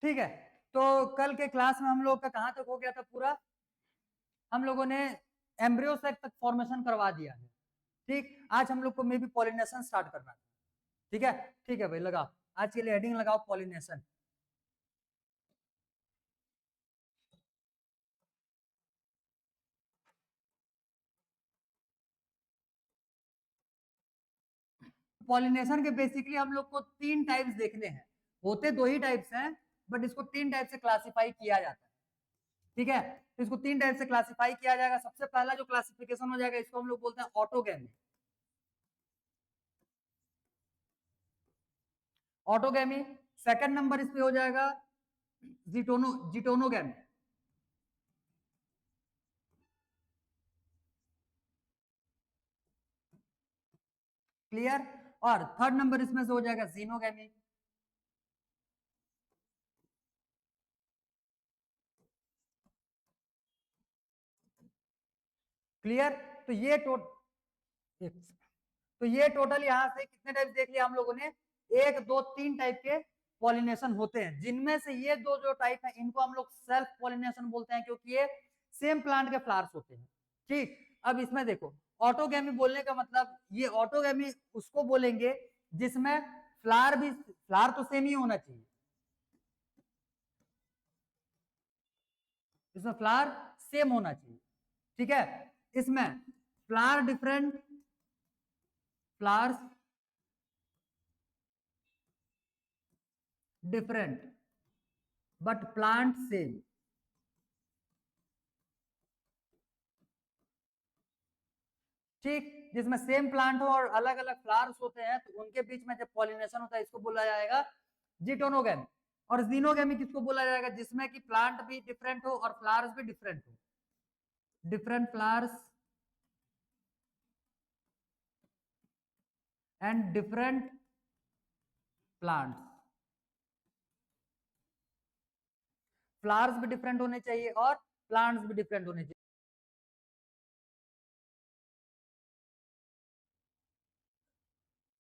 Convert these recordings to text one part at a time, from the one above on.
ठीक है, तो कल के क्लास में हम लोग का कहां तक हो गया था पूरा, हम लोगों ने एम्ब्रियो सेक तक फॉर्मेशन करवा दिया है। ठीक, आज हम लोग को मे बी पॉलिनेशन स्टार्ट करना है। ठीक है, ठीक है भाई, लगाओ आज के लिए हेडिंग लगाओ पॉलिनेशन। पॉलिनेशन के बेसिकली हम लोग को 3 टाइप्स देखने हैं, होते 2 ही टाइप्स हैं, बट इसको 3 टाइप से क्लासिफाई किया जाता है। ठीक है, तो इसको 3 टाइप से क्लासिफाई किया जाएगा। सबसे पहला जो क्लासिफिकेशन हो जाएगा इसको हम लोग बोलते हैं ऑटोगैमी। ऑटोगैमी। सेकंड नंबर इस पे हो जाएगा जिटोनोगैमी। क्लियर। और थर्ड नंबर इसमें से हो जाएगा जीनोगैमी। क्लियर। तो ये तो ये टोटल यहां से कितने टाइप देख लिया हम लोगों ने, 1 2 3 टाइप के पॉलिनेशन होते हैं, जिनमें से ये दो जो टाइप है इनको हम लोग सेल्फ पॉलिनेशन बोलते हैं, क्योंकि ये सेम प्लांट के फ्लावर्स होते हैं। ठीक, अब इसमें देखो ऑटोगैमी बोलने का मतलब, ये ऑटोगैमी उसको बोलेंगे जिसमें फ्लावर तो सेम ही होना चाहिए, इसमें फ्लावर सेम होना चाहिए। ठीक है, इसमें flower different, flowers different but plant same. ठीक, जिसमें सेम प्लांट हो और अलग अलग फ्लावर्स होते हैं तो उनके बीच में जब पॉलिनेशन होता है इसको बोला जाएगा जिटोनोगैमी। और जीनोगैमी किसको बोला जाएगा, जिसमें कि प्लांट भी डिफरेंट हो और फ्लावर्स भी डिफरेंट हो, different flowers and different plants. Flowers भी डिफरेंट होने चाहिए और प्लांट्स भी डिफरेंट होने चाहिए।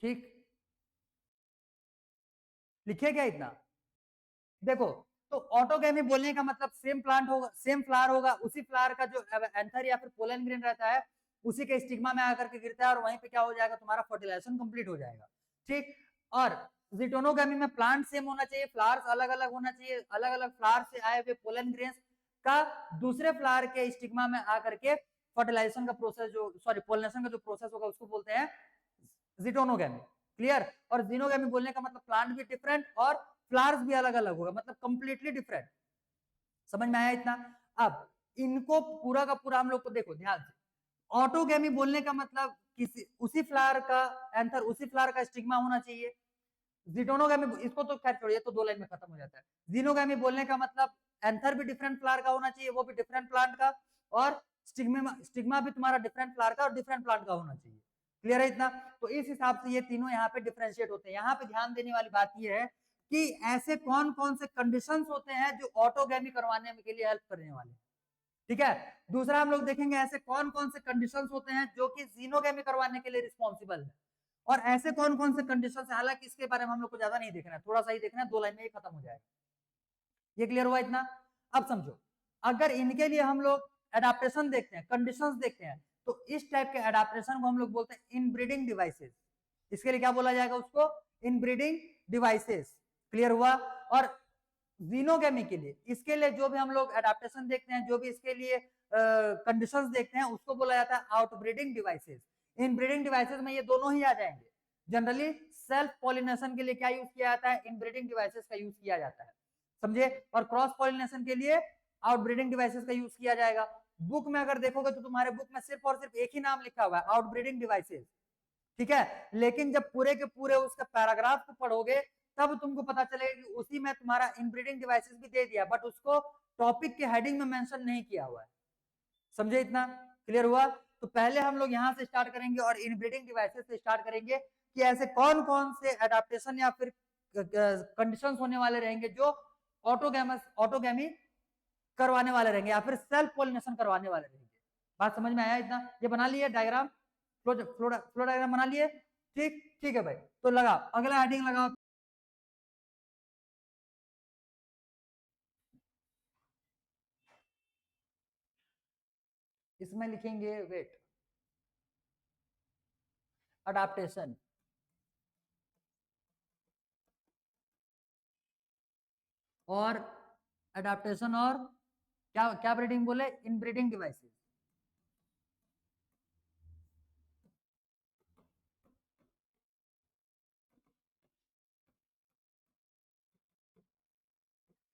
ठीक, लिखिए क्या इतना। देखो, तो ऑटोगैमी बोलने का मतलब सेम प्लांट होगा, सेम फ्लावर होगा, उसी फ्लावर का जो एंथर या फिर पोलन ग्रेन रहता है उसी के स्टिग्मा में आकर के गिरता है और वहीं पे क्या हो जाएगा, तुम्हारा फर्टिलाइजेशन कंप्लीट हो जाएगा। ठीक, और जिटोनोगैमी में प्लांट सेम होना चाहिए, फ्लावर्स अलग अलग होना चाहिए, अलग अलग फ्लावर से आए हुए पोलन ग्रेन्स का दूसरे फ्लावर के स्टिग्मा में आकर के फर्टिलाइजेशन का प्रोसेस, जो सॉरी पोलिनेशन का जो प्रोसेस होगा उसको बोलते हैं जिटोनोगैमी। क्लियर। और जीनोगैमी बोलने का मतलब प्लांट भी डिफरेंट और फ्लावर्स भी अलग अलग होगा, मतलब कंप्लीटली डिफरेंट। समझ में आया इतना। अब इनको पूरा का पूरा हम लोग को देखो ध्यान से, ऑटोगैमी बोलने का मतलब किसी उसी फ्लावर का एंथर, उसी फ्लावर का स्टिग्मा होना चाहिए। जिटोनोगैमी इसको तो खैर छोड़िए, तो 2 लाइन में खत्म हो जाता है। जीनोगैमी बोलने का मतलब एंथर भी डिफरेंट फ्लावर का होना चाहिए, वो भी डिफरेंट प्लांट का, और स्टिग्मा भी तुम्हारा डिफरेंट फ्लावर का और डिफरेंट प्लांट का होना चाहिए। क्लियर है इतना। तो इस हिसाब से ये तीनों यहाँ पे डिफरेंशिएट होते हैं। यहाँ पे ध्यान देने वाली बात ये है कि ऐसे कौन कौन से कंडीशंस होते हैं जो ऑटोगैमी करवाने के लिए हेल्प करने वाले। ठीक है, दूसरा हम लोग देखेंगे ऐसे कौन कौन से कंडीशंस होते हैं जो कि जीनोगैमी करवाने के लिए रिस्पॉन्सिबल है, और ऐसे कौन कौन से कंडीशंस है, हालांकि इसके बारे में हम लोग को ज्यादा नहीं देखना है, थोड़ा सा ही देखना है, 2 लाइन में ही खत्म हो जाएगा। ये क्लियर हुआ इतना। अब समझो, अगर इनके लिए हम लोग एडाप्टेशन देखते हैं, कंडीशंस देखते हैं, तो इस टाइप के एडाप्टेशन को हम लोग बोलते हैं इनब्रीडिंग डिवाइसेस। इसके लिए क्या बोला जाएगा, उसको इनब्रीडिंग डिवाइसेस। क्लियर हुआ। और जीनोगेमी के लिए, इसके लिए जो भी हम लोग एडाप्टेशन देखते हैं, जो भी इसके लिए कंडीशंस देखते हैं, उसको बोला जाता है आउटब्रीडिंग डिवाइसेस। इनब्रीडिंग डिवाइसेस में ये दोनों ही आ जाएंगे। जनरली सेल्फ पॉलिनेशन के लिए क्या यूज किया जाता है, इनब्रीडिंग डिवाइसेस का यूज किया जाता है, समझे। और क्रॉस पॉलिनेशन के लिए आउटब्रीडिंग डिवाइसेस का यूज किया जाएगा। बुक में अगर देखोगे तो तुम्हारे बुक में सिर्फ और सिर्फ एक ही नाम लिखा हुआ है, आउटब्रीडिंग डिवाइसेस। ठीक है, लेकिन जब पूरे के पूरे उसका पैराग्राफ को पढ़ोगे तब तुमको पता चलेगा कि उसी में तुम्हारा इनब्रीडिंग डिवाइसेस भी दे दिया, बट उसको टॉपिक के हेडिंग में मेंशन नहीं किया हुआ है, समझे इतना। क्लियर हुआ। तो पहले हम लोग यहां से स्टार्ट करेंगे और इनब्रीडिंग डिवाइसेस से स्टार्ट करेंगे कि ऐसे कौन कौन से एडाप्टेशन या फिर कंडीशंस होने वाले रहेंगे जो ऑटोगैमी करवाने वाले रहेंगे या फिर सेल्फ पॉलिनेशन करवाने वाले रहेंगे। बात समझ में आया इतना। ये बना लिए डायग्राम, फ्लो डायग्राम बना लिए। ठीक, ठीक है भाई, तो लगाओ अगला हेडिंग लगाओ। इसमें लिखेंगे वेट अडाप्टेशन और अडाप्टेशन और क्या क्या ब्रीडिंग बोले, inbreeding devices.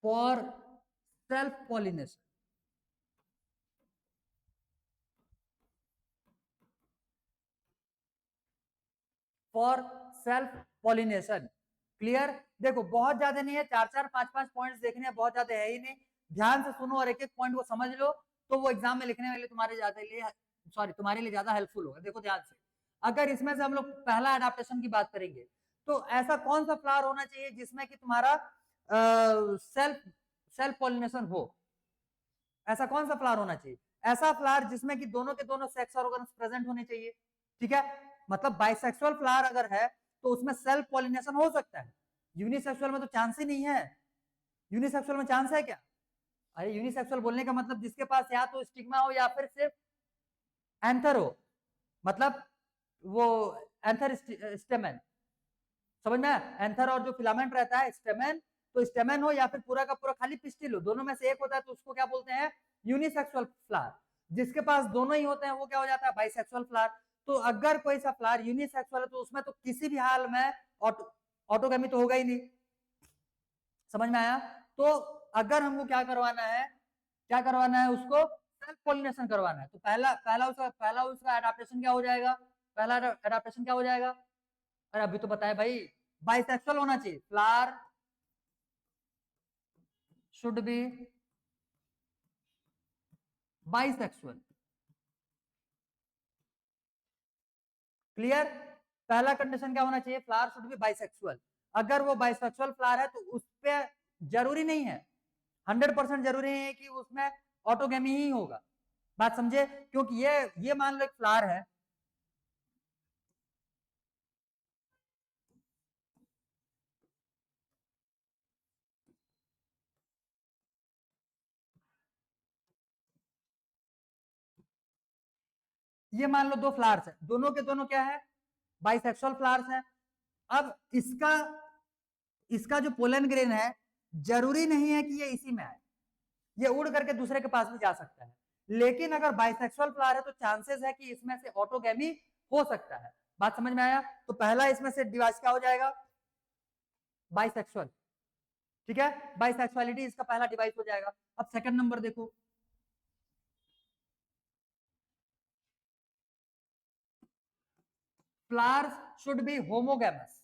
For self pollination, for self pollination. Clear. देखो बहुत ज्यादा नहीं है, 4-4 5-5 पॉइंट्स देखने हैं, बहुत ज्यादा है ही नहीं। ध्यान से सुनो और एक एक पॉइंट को समझ लो, तो वो एग्जाम में लिखने वाले तुम्हारे तुम्हारे लिए ज्यादा हेल्पफुल होगा। देखो ध्यान से, अगर इसमें से हम लोग पहला एडाप्टेशन की बात करेंगे, तो ऐसा कौन सा फ्लावर होना चाहिए जिसमें कि तुम्हारा सेल्फ सेल्फ पॉलिनेशन हो? ऐसा कौन सा फ्लावर होना चाहिए? ऐसा फ्लावर जिसमें कि दोनों के दोनों सेक्स ऑर्गन्स प्रेजेंट होने चाहिए। ठीक है, मतलब बाइसेक्सुअल फ्लावर अगर है तो उसमें सेल्फ पॉलिनेशन हो सकता है, यूनिसेक्सुअल में तो चांस ही नहीं है। यूनिसेक्सुअल में चांस है क्या? अरे यूनिसेक्सुअल बोलने का मतलब जिसके पास या तो स्टिग्मा हो या फिर सिर्फ एंथर हो, मतलब वो एंथर स्टेमेन, समझ में? एंथर और जो फिलामेंट रहता है स्टेमेन, तो स्टेमेन हो या फिर पूरा का पूरा खाली पिस्टिल हो, दोनों में से एक होता है, तो उसको क्या बोलते हैं? Unisexual flower. जिसके पास दोनों ही होते हैं वो क्या हो जाता है? Bisexual flower. तो अगर कोई सा फ्लावर यूनिसेक्सुअल है तो उसमें तो किसी भी हाल में ऑटोगेमी तो होगा ही नहीं। समझ में आया? तो अगर हमको क्या करवाना है, क्या करवाना है उसको? सेल्फ पॉलिनेशन करवाना है। तो पहला उसका एडाप्टेशन क्या हो जाएगा? पहला एडाप्टेशन क्या हो जाएगा? अरे अभी तो बताया भाई, बाइसेक्सुअल होना चाहिए, flower should be bisexual. Clear. पहला कंडीशन क्या होना चाहिए? Flower should be bisexual. अगर वो बाइसेक्सुअल फ्लावर है तो उस पर जरूरी नहीं है, 100% जरूरी नहीं है कि उसमें ऑटोगेमी ही होगा। बात समझे? क्योंकि ये मान लो एक फ्लावर है, ये मान लो दो फ्लावर्स है, दोनों के दोनों क्या है? बाइसेक्सुअल फ्लावर्स है। अब इसका इसका जो पोलन ग्रेन है, जरूरी नहीं है कि ये इसी में आए, ये उड़ करके दूसरे के पास भी जा सकता है। लेकिन अगर बाइसेक्सुअल फ्लावर है तो चांसेस है कि इसमें से ऑटोगेमी हो सकता है। बात समझ में आया? तो पहला इसमें से डिवाइस क्या हो जाएगा? बाइसेक्सुअल। ठीक है, बाइसेक्सुअलिटी इसका पहला डिवाइस हो जाएगा। अब सेकंड नंबर देखो, फ्लावर्स शुड बी होमोगेमस।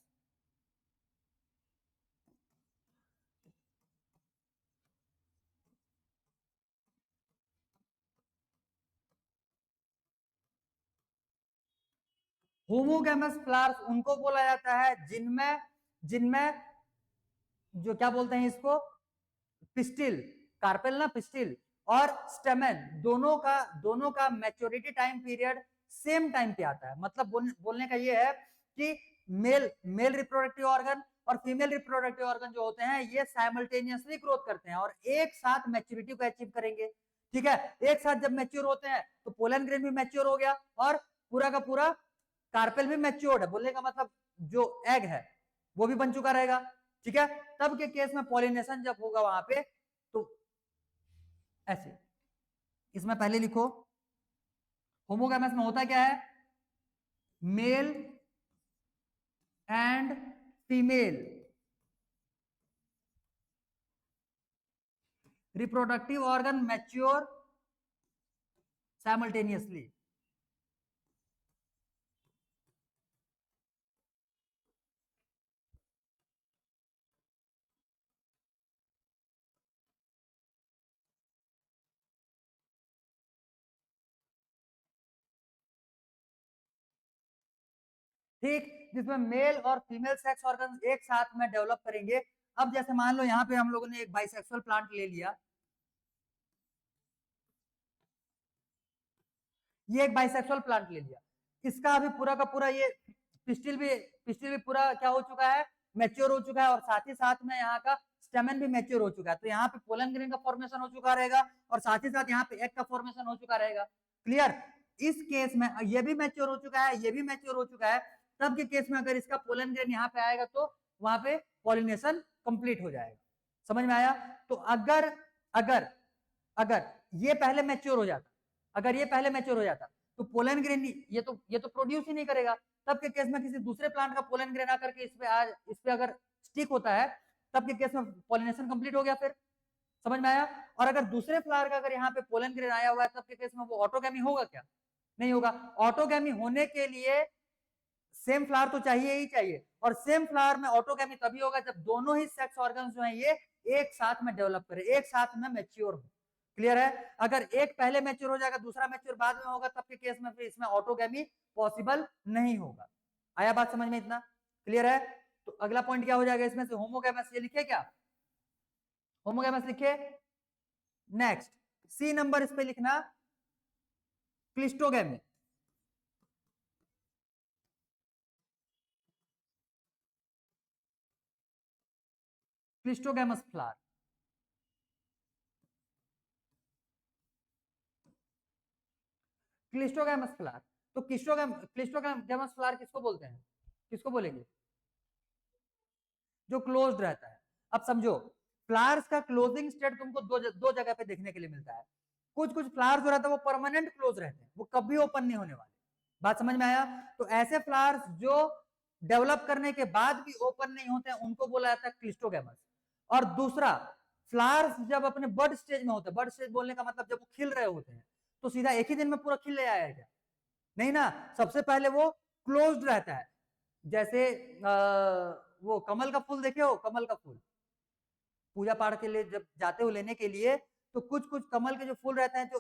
होमोगेमस फ्लावर्स उनको बोला जाता है जिनमें जिनमें जो क्या बोलते हैं इसको, पिस्टिल, कार्पेल ना पिस्टिल, और स्टेमेन, दोनों का maturity time period same time पे आता है। मतलब बोलने का ये है कि मेल रिप्रोडक्टिव ऑर्गन और फीमेल रिप्रोडक्टिव ऑर्गन जो होते हैं ये साइमल्टेनियसली ग्रोथ करते हैं और एक साथ मैच्योरिटी को अचीव करेंगे। ठीक है, एक साथ जब मैच्योर होते हैं तो पोलन ग्रेन भी मैच्योर हो गया और पूरा का पूरा कार्पेल भी मैच्योर्ड है। बोलने का मतलब जो एग है वो भी बन चुका रहेगा। ठीक है, तब के केस में पॉलिनेशन जब होगा वहां पे तो ऐसे, इसमें पहले लिखो होमोगैमस में होता क्या है? Male and female reproductive organ mature simultaneously. ठीक, जिसमें मेल और फीमेल सेक्स ऑर्गन एक साथ में डेवलप करेंगे। अब जैसे मान लो यहाँ पे हम लोगों ने एक बाइसेक्सुअल प्लांट ले लिया, ये एक बाइसेक्सुअल प्लांट ले लिया, इसका अभी पूरा का पूरा ये पिस्टिल भी पूरा क्या हो चुका है? मैच्योर हो चुका है और साथ ही साथ में यहाँ का स्टेमन भी मैच्योर हो चुका है। तो यहाँ पे पोलन ग्रेन का फॉर्मेशन हो चुका रहेगा और साथ ही साथ यहाँ पे एग का फॉर्मेशन हो चुका रहेगा। क्लियर। इस केस में ये भी मैच्योर हो चुका है, ये भी मैच्योर हो चुका है, तब के केस में अगर इसका पोलन ग्रेन यहाँ पे आएगा तो वहां पे पॉलिनेशन कंप्लीट हो जाएगा। समझ में आया? तो अगर अगर अगर ये पहले मैच्योर हो जाता, अगर ये पहले मैच्योर हो जाता तो पोलन ग्रेन ये तो प्रोड्यूस ही नहीं करेगा। तब के केस में किसी दूसरे प्लांट का पोलन ग्रेन आकर के इस पे अगर स्टिक होता है, तब के केस में पॉलिनेशन कंप्लीट हो गया। फिर समझ में आया? और अगर दूसरे फ्लावर का अगर यहाँ पे पोलन ग्रेन आया हुआ है, तब के केस में वो ऑटोगैमी होगा क्या? नहीं होगा। ऑटोगैमी होने के लिए सेम फ्लावर तो चाहिए ही चाहिए, और सेम फ्लावर में ऑटोगैमी तभी होगा जब दोनों ही सेक्स ऑर्गन्स जो हैं ये एक साथ में डेवलप करें, एक साथ में मैच्योर हो। क्लियर है? अगर एक पहले मैच्योर हो जाएगा, दूसरा मैच्योर बाद में होगा, तब के केस में फिर इसमें ऑटोगैमी पॉसिबल नहीं होगा। आया बात समझ में? इतना क्लियर है? तो अगला पॉइंट क्या हो जाएगा इसमें से? होमोगैमस। ये लिखे क्या? होमोगैमस लिखे। नेक्स्ट सी नंबर इस पे लिखना cleistogamy. Cleistogamous flower, cleistogamous flower. तो क्लिस्टोगैमस फ्लावर किसको बोलते हैं? किसको बोलेंगे? जो क्लोज्ड रहता है। अब समझो, फ्लावर्स का क्लोजिंग स्टेट तुमको दो जगह पे देखने के लिए मिलता है। कुछ फ्लावर्स जो रहता है वो परमानेंट क्लोज रहते हैं, वो कभी ओपन नहीं होने वाले। बात समझ में आया? तो ऐसे फ्लावर्स जो डेवलप करने के बाद भी ओपन नहीं होते हैं, उनको बोला जाता है क्लिस्टोगैमस। और दूसरा, फ्लावर्स जब अपने बड स्टेज में होते हैं, बड स्टेज बोलने का मतलब जब वो खिल रहे होते हैं, तो सीधा एक ही दिन में पूरा खिल ले आया क्या? नहीं ना, सबसे पहले वो क्लोज्ड रहता है। जैसे वो कमल का फूल देखे हो? कमल का फूल पूजा पाठ के लिए जब जाते हो लेने के लिए, तो कुछ कमल के जो फूल रहते हैं जो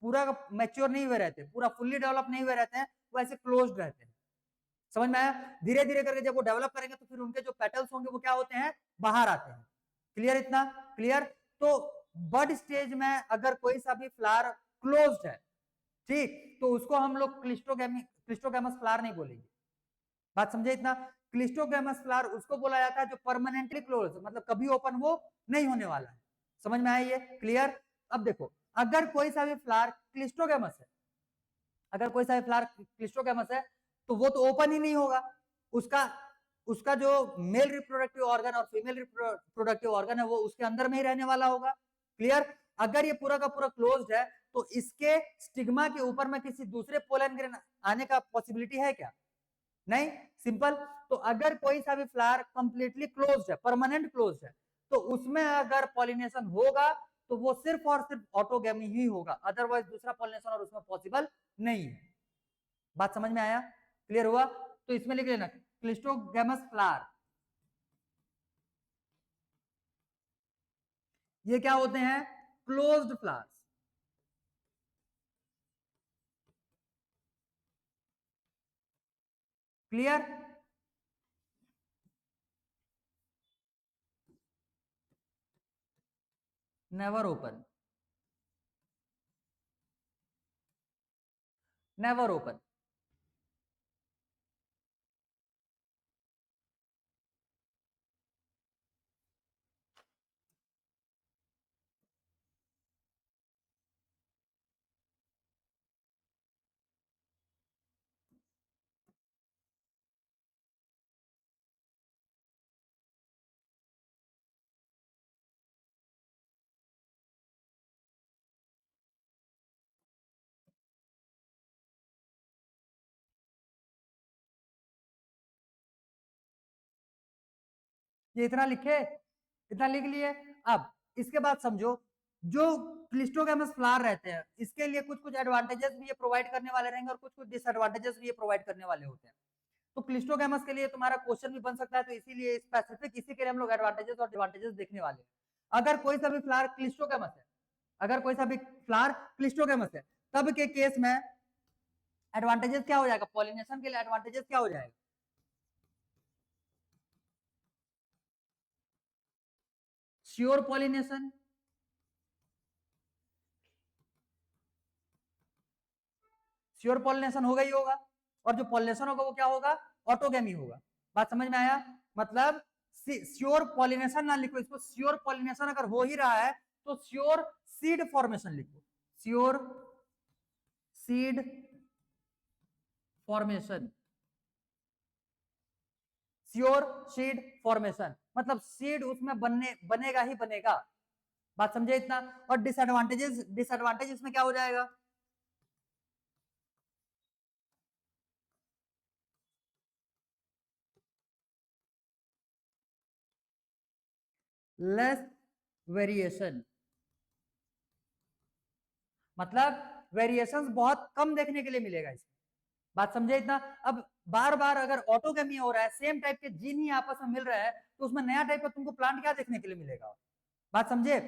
पूरा मैच्योर नहीं हुए रहते, पूरा फुल्ली डेवलप नहीं हुए रहते हैं, वो ऐसे क्लोज्ड रहते हैं। समझ में आया? धीरे धीरे करके जब वो डेवलप करेंगे तो फिर उनके जो पेटल्स होंगे वो क्या होते हैं? बाहर आते हैं। क्लियर? इतना क्लियर? तो बड स्टेज में अगर कोई सा भी फ्लावर क्लोज्ड है, ठीक, तो उसको हम लोग क्लिस्टोगैमस फ्लावर नहीं बोलेंगे। बात समझे? इतना क्लिस्टोगैमस फ्लावर उसको बोला जाता है जो परमानेंटली क्लोज, मतलब कभी ओपन वो नहीं होने वाला है। समझ में आया ये? क्लियर? अब देखो, अगर कोई सा भी फ्लावर क्लिस्टोगैमस है, अगर कोई सा भी फ्लावर क्लिस्टोगैमस है, तो वो तो ओपन ही नहीं होगा। उसका उसका जो मेल रिप्रोडक्टिव ऑर्गन और फीमेल रिप्रोडक्टिव ऑर्गन है वो उसके अंदर में ही रहने वाला होगा। क्लियर? अगर ये पूरा का पूरा क्लोज्ड है, तो इसके स्टिग्मा के ऊपर में किसी दूसरे पोलन ग्रेन आने का पॉसिबिलिटी है क्या? नहीं। सिंपल। तो अगर कोई सा भी फ्लावर कंप्लीटली क्लोज्ड है, परमानेंट क्लोज्ड है, तो उसमें अगर पॉलिनेशन होगा तो वो सिर्फ और सिर्फ ऑटोगैमी ही होगा, अदरवाइज दूसरा पॉलिनेशन और उसमें पॉसिबल नहीं है। बात समझ में आया? क्लियर हुआ? तो इसमें लिख लेना क्लिस्टोगैमस फ्लावर। ये क्या होते हैं? Closed flowers. Clear? Never open, never open. ये इतना लिखे, इतना लिख लिए। अब इसके बाद समझो, जो क्लिस्टोगैमस फ्लावर रहते हैं इसके लिए कुछ एडवांटेजेस भी ये प्रोवाइड करने वाले रहेंगे और कुछ डिसएडवांटेजेस भी ये प्रोवाइड करने वाले होते हैं। तो क्लिस्टोगैमस के लिए तुम्हारा क्वेश्चन भी बन सकता है, तो इसीलिए स्पेसिफिक इसी के लिए हम लोग एडवांटेजेस और डिसएडवांटेजेस देखने वाले हैं। अगर कोई सा भी फ्लावर क्लिस्टोगैमस है, अगर कोई सा भी फ्लावर क्लिस्टोगैमस है, तब के केस में एडवांटेजेस क्या हो जाएगा? पॉलिनेशन के लिए एडवांटेजेस क्या हो जाएगा? श्योर पॉलिनेशन, श्योर पॉलिनेशन होगा ही होगा, और जो पॉलिनेशन होगा वो क्या होगा? ऑटोगैमी होगा। बात समझ में आया? मतलब श्योर पॉलिनेशन ना लिखो इसको, श्योर पॉलिनेशन अगर हो ही रहा है तो श्योर सीड फॉर्मेशन लिखो, sure seed formation, sure seed formation, मतलब सीड उसमें बनेगा ही बनेगा। बात समझे इतना। और डिसएडवांटेजेस, डिसएडवांटेज इसमें क्या हो जाएगा, लेस वेरिएशन, मतलब वेरिएशंस बहुत कम देखने के लिए मिलेगा इसमें। बात समझे इतना। अब बार बार अगर ऑटोगेमी हो रहा है, सेम टाइप के जीन ही आपस में मिल रहे हैं, तो उसमें नया टाइप का तुमको प्लांट क्या देखने के लिए मिलेगा। बात समझे।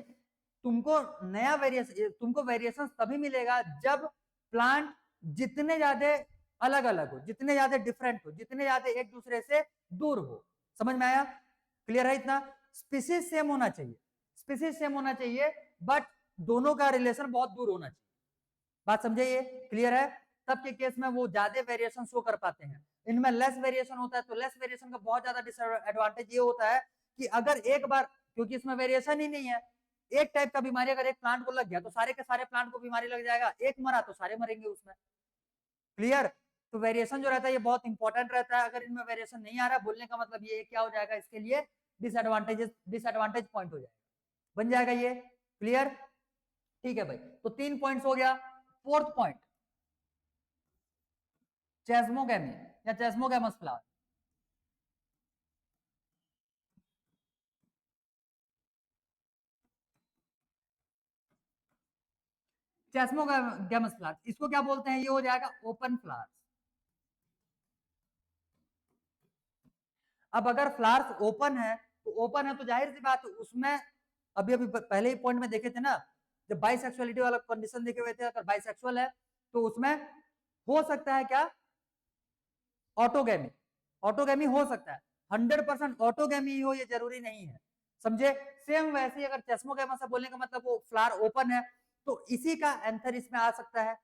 तुमको नया वेरिएशन, तुमको वेरिएशन तभी मिलेगा जब प्लांट जितने ज्यादा अलग अलग हो, जितने ज्यादा डिफरेंट हो, जितने ज्यादा एक दूसरे से दूर हो। समझ में आया, क्लियर है इतना। स्पीसीज सेम होना चाहिए, स्पीसीज सेम होना चाहिए, बट दोनों का रिलेशन बहुत दूर होना चाहिए। बात समझे, ये क्लियर है। तब के केस में वो ज्यादा वेरिएशन शो कर पाते हैं। इनमें लेस वेरिएशन होता है, तो लेस वेरिएशन का बहुत ज्यादा डिसएडवांटेज ये होता है कि अगर एक बार, क्योंकि इसमें वेरिएशन ही नहीं है, एक टाइप का बीमारी अगर एक प्लांट को लग गया तो सारे के सारे प्लांट को बीमारी लग जाएगा, एक मरा तो सारे मरेंगे उसमें। क्लियर। तो वेरिएशन जो रहता है ये बहुत इंपॉर्टेंट रहता है। अगर इनमें वेरिएशन नहीं आ रहा, बोलने का मतलब ये क्या हो जाएगा, इसके लिए डिसएडवांटेज पॉइंट हो जाएगा, बन जाएगा ये। क्लियर, ठीक है भाई। तो 3 पॉइंट्स हो गया। फोर्थ पॉइंट, चेस्मोगेमी या चेस्मोगेमस फ्लावर। चेस्मोगेमस फ्लावर, इसको क्या बोलते हैं, ये हो जाएगा ओपन फ्लावर। अब अगर फ्लावर्स ओपन है, तो ओपन है तो जाहिर सी बात उसमें, अभी अभी पहले ही पॉइंट में देखे थे ना, जब बाइसेक्सुअलिटी वाला कंडीशन देखे हुए थे, अगर बाइसेक्सुअल है तो उसमें हो सकता है क्या, ऑटोगेमी। ऑटोगेमी हो सकता है, 100% ऑटोगेमी ही हो ये जरूरी नहीं है। समझे। सेम वैसे ही अगर चेस्मोगेमस बोलने का मतलब वो फ्लावर ओपन है, तो इसी का एंथर इसमें आ सकता है,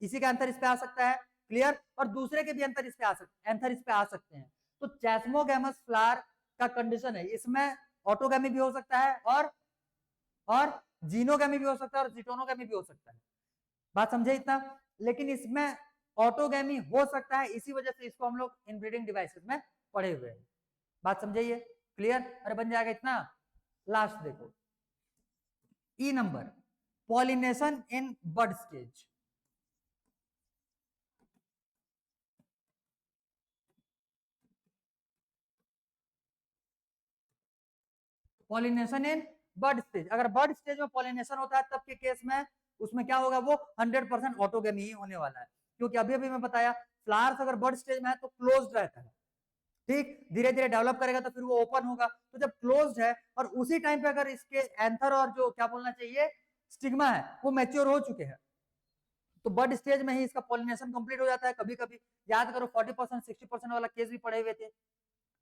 इसी का एंथर इस पे आ सकता है। क्लियर। और दूसरे के भी एंथर इस पे आ सकते, एंथर इस पे आ सकते हैं। तो चेस्मोगेमस फ्लावर का कंडीशन है, इसमें ऑटोगेमी भी हो सकता है और जीनोगेमी भी हो सकता है और जिटोनोगेमी भी हो सकता है। बात समझे इतना। लेकिन इसमें ऑटोगेमी हो सकता है, इसी वजह से इसको हम लोग इनब्रीडिंग डिवाइसेस में पढ़े हुए हैं। बात समझे ये, क्लियर। अरे बन जाएगा इतना। लास्ट देखो, E number, pollination in bird stage. Pollination in bird stage, अगर बर्ड स्टेज में पॉलिनेशन होता है तब के केस में उसमें क्या होगा, वो 100% ऑटोगेमी ही होने वाला है। क्योंकि अभी अभी मैं बताया, फ्लावर्स अगर बर्ड स्टेज में है तो क्लोज्ड रहता है, ठीक। धीरे धीरे डेवलप करेगा तो फिर वो ओपन होगा। तो जब क्लोज्ड है और उसी टाइम पे अगर इसके एंथर और जो क्या बोलना चाहिए स्टिग्मा है वो मैच्योर हो चुके हैं, तो बर्ड स्टेज में ही इसका पॉलिनेशन कंप्लीट हो जाता है। कभी कभी याद करो 40% 60% वाला केस भी पढ़े हुए थे,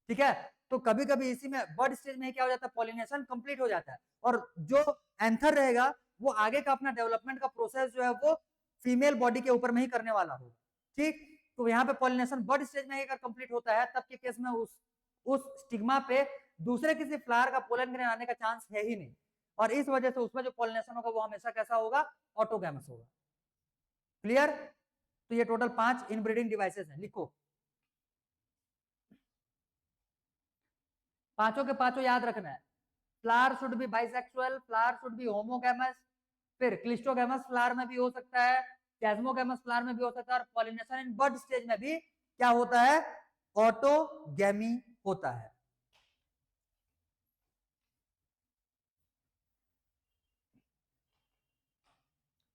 ठीक है। तो कभी कभी इसी में बर्ड स्टेज में क्या हो जाता है, पॉलिनेशन कंप्लीट हो जाता है, और जो एंथर रहेगा वो आगे का अपना डेवलपमेंट का प्रोसेस जो है वो फीमेल बॉडी के ऊपर में ही करने वाला होगा, ठीक। तो यहाँ पे पॉलिनेशन बर्ड स्टेज में अगर कंप्लीट होता है तब के केस में उस स्टिग्मा पे दूसरे किसी फ्लावर का पोलन ग्रेन आने का चांस है ही नहीं, और इस वजह से उसमें जो पॉलिनेशन होगा वो हमेशा कैसा होगा, ऑटोगैमस होगा। क्लियर। तो ये टोटल 5 इनब्रीडिंग डिवाइसेस हैं, लिखो। पांचों के पांचों याद रखना है। Flower should be bisexual, flower should be homogamous, फिर क्लिस्टोगैमस फ्लावर में भी हो सकता है, कैस्मोगैमस फ्लावर में भी हो सकता है, और पॉलिनेशन इन बर्ड स्टेज में भी क्या होता है, ऑटोगैमी होता है।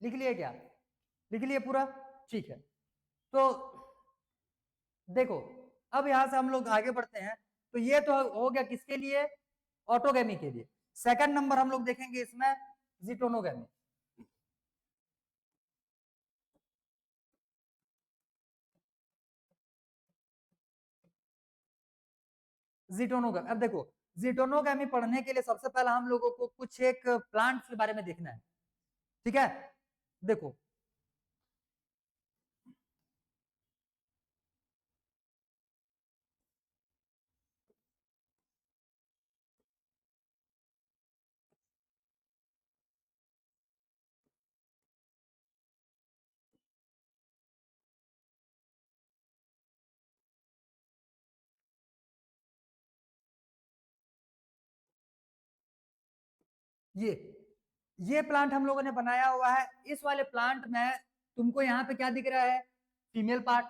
लिख लिए क्या, लिख लिए पूरा, ठीक है। तो देखो, अब यहां से हम लोग आगे बढ़ते हैं। तो ये तो हो गया किसके लिए, ऑटोगैमी के लिए। सेकंड नंबर हम लोग देखेंगे इसमें जिटोनोगैमी। जिटोनोगैमी, अब देखो, जिटोनोगैमी पढ़ने के लिए सबसे पहले हम लोगों को कुछ एक प्लांट्स के बारे में देखना है, ठीक है। देखो, ये प्लांट हम लोगों ने बनाया हुआ है। इस वाले प्लांट में तुमको यहाँ पे क्या दिख रहा है, फीमेल पार्ट।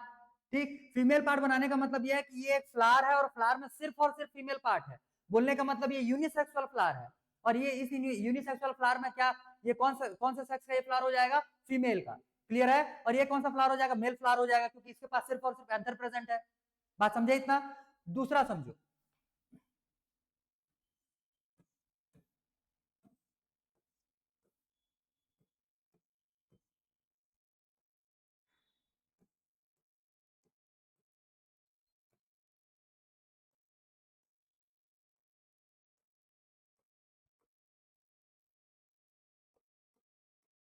ठीक, फीमेल पार्ट बनाने का मतलब ये है कि ये एक फ्लावर है और फ्लावर में सिर्फ और सिर्फ फीमेल पार्ट है। बोलने का मतलब ये यूनिसेक्सुअल फ्लावर है। और ये इस यूनिसेक्सुअल फ्लावर में क्या, ये कौन सा सेक्स का ये फ्लावर हो जाएगा, फीमेल का। क्लियर है। और ये कौन सा फ्लावर हो जाएगा, मेल फ्लावर हो जाएगा, क्योंकि इसके पास सिर्फ और सिर्फ एंथर प्रेजेंट है। बात समझे इतना। दूसरा समझो,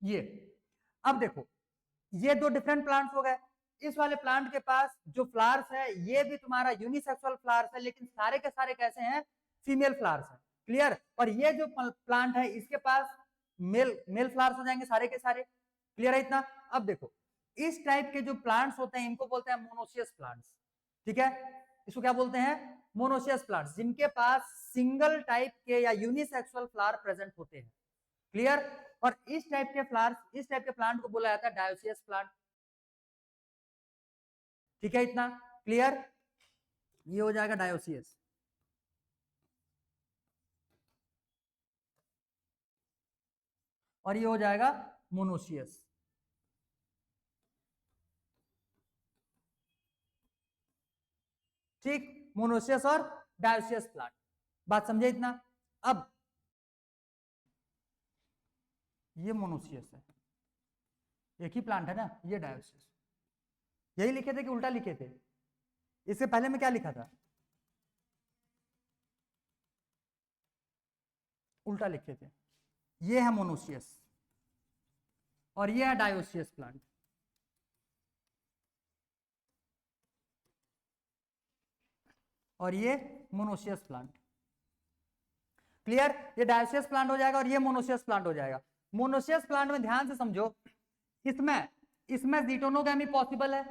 ये अब देखो, ये दो डिफरेंट प्लांट्स हो गए। इस वाले प्लांट के पास जो फ्लावर्स है ये भी तुम्हारा यूनिसेक्सुअल फ्लावर्स है, लेकिन सारे के सारे कैसे हैं, फीमेल फ्लावर्स है। क्लियर। और ये जो प्लांट है इसके पास मेल मेल फ्लावर्स हो जाएंगे सारे के सारे। क्लियर है इतना। अब देखो, इस टाइप के जो प्लांट्स होते हैं इनको बोलते हैं मोनोसियस प्लांट्स। ठीक है, इसको क्या बोलते हैं, मोनोसियस प्लांट्स, जिनके पास सिंगल टाइप के या यूनिसेक्सुअल फ्लावर प्रेजेंट होते हैं। क्लियर। और इस टाइप के फ्लावर्स, इस टाइप के प्लांट को बोला जाता है डायोसियस प्लांट। ठीक है इतना। क्लियर। ये हो जाएगा डायोसियस। और ये हो जाएगा मोनोसियस। ठीक, मोनोसियस और डायोसियस प्लांट। बात समझे इतना। अब ये मोनोसियस है, एक ही प्लांट है ना, ये डायोसियस। यही लिखे थे कि उल्टा लिखे थे, इससे पहले में क्या लिखा था, उल्टा लिखे थे। ये है मोनोसियस और ये है डायोसियस प्लांट। और ये मोनोसियस प्लांट। क्लियर। ये डायोसियस प्लांट हो जाएगा और ये मोनोसियस प्लांट हो जाएगा। मोनोसियस प्लांट में ध्यान से समझो, इसमें इसमें जीटोनोगैमी पॉसिबल है,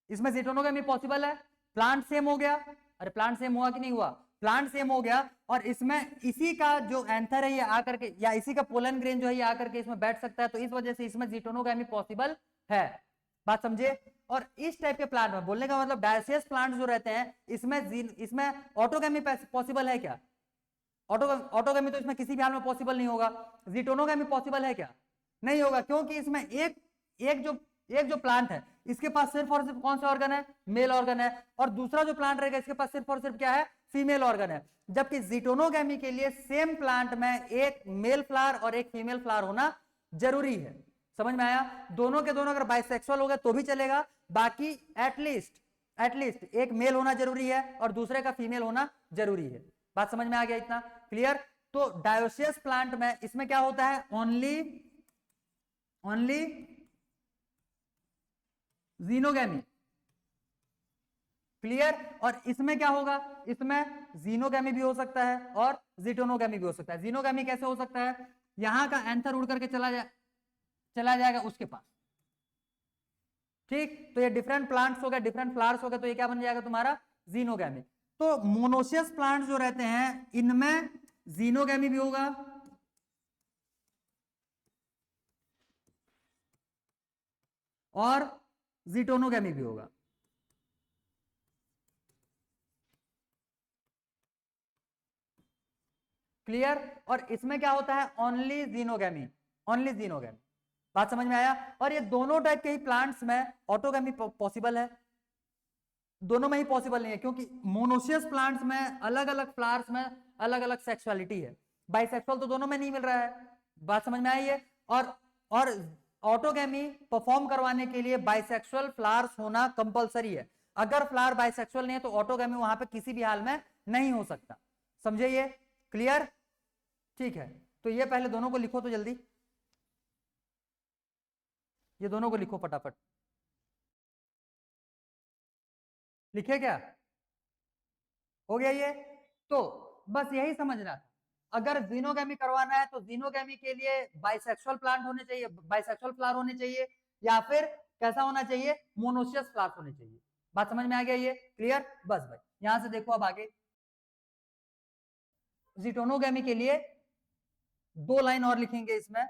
इसमें जीटोनोगैमी पॉसिबल है। प्लांट सेम हो गया, अरे प्लांट सेम हुआ कि नहीं हुआ, प्लांट सेम हो गया। और इसमें इसी का जो एंथर है ये आकर के, या इसी का पोलन ग्रेन जो है ये आकर के इसमें बैठ सकता है, तो इस वजह से इसमें जीटोनोगैमी पॉसिबल है। बात समझे। और इस टाइप के प्लांट में, बोलने का मतलब डायोसियस प्लांट जो रहते हैं इसमें ऑटोगैमी पॉसिबल है क्या, ऑटोगैमी तो इसमें किसी भी हाल में पॉसिबल नहीं होगा। जीटोनोगैमी पॉसिबल है क्या, नहीं होगा, क्योंकि इसमें एक जो प्लांट है इसके पास सिर्फ और सिर्फ कौन सा ऑर्गन है, मेल ऑर्गन है। और दूसरा जो प्लांट रहेगा इसके पास सिर्फ और सिर्फ क्या है, फीमेल ऑर्गन है। जबकि जीटोनोगैमी के लिए सेम प्लांट में एक मेल फ्लावर और एक फीमेल फ्लावर होना जरूरी है। समझ में आया। दोनों के दोनों अगर बाइसेक्सुअल हो गए तो भी चलेगा, बाकी एटलीस्ट एक मेल होना जरूरी है और दूसरे का फीमेल होना जरूरी है। बात समझ में आ गया इतना। क्लियर। तो डायोसियस प्लांट में इसमें क्या होता है, ओनली जीनोगैमी। क्लियर। और इसमें क्या होगा, इसमें जीनोगैमी भी हो सकता है और जीटोनोगैमी भी हो सकता है। जीनोगैमी कैसे हो सकता है, यहां का एंथर उड़ करके चला जाएगा उसके पास। ठीक, तो ये डिफरेंट प्लांट्स हो गए, डिफरेंट फ्लावर्स हो गए, तो ये क्या बन जाएगा तुम्हारा, जीनोगैमी। तो मोनोसियस प्लांट जो रहते हैं इनमें जीनोगैमी भी होगा और जीटोनोगैमी भी होगा। क्लियर। और इसमें क्या होता है, ओनली जीनोगैमी, ओनली जीनोगैमी। बात समझ में आया। और ये दोनों टाइप के ही प्लांट्स में ऑटोगैमी पॉसिबल है, दोनों में ही पॉसिबल नहीं है, क्योंकि मोनोसियस प्लांट्स में अलग अलग फ्लावर्स में अलग अलग सेक्सुअलिटी है, बाइसेक्सुअल तो दोनों में नहीं मिल रहा है। बात समझ में आई है। और ऑटोगैमी परफॉर्म करवाने के लिए बाइसेक्सुअल फ्लावर्स होना कंपलसरी है। अगर फ्लावर बाइसेक्सुअल नहीं है तो ऑटोगैमी वहां पे किसी भी हाल में नहीं हो सकता। समझे ये। क्लियर। ठीक है, तो ये पहले दोनों को लिखो तो जल्दी, ये दोनों को लिखो फटाफट। लिखे क्या, हो गया ये। तो बस यही समझना था, अगर जीनोगैमी करवाना है तो जीनोगैमी के लिए बाइसेक्सुअल प्लांट होने चाहिए, बाइसेक्सुअल फ्लावर होने चाहिए, या फिर कैसा होना चाहिए, मोनोसियस फ्लावर होने चाहिए। बात समझ में आ गया ये। क्लियर। बस भाई यहां से देखो अब आगे, जीटोनोगैमी के लिए 2 लाइन और लिखेंगे इसमें।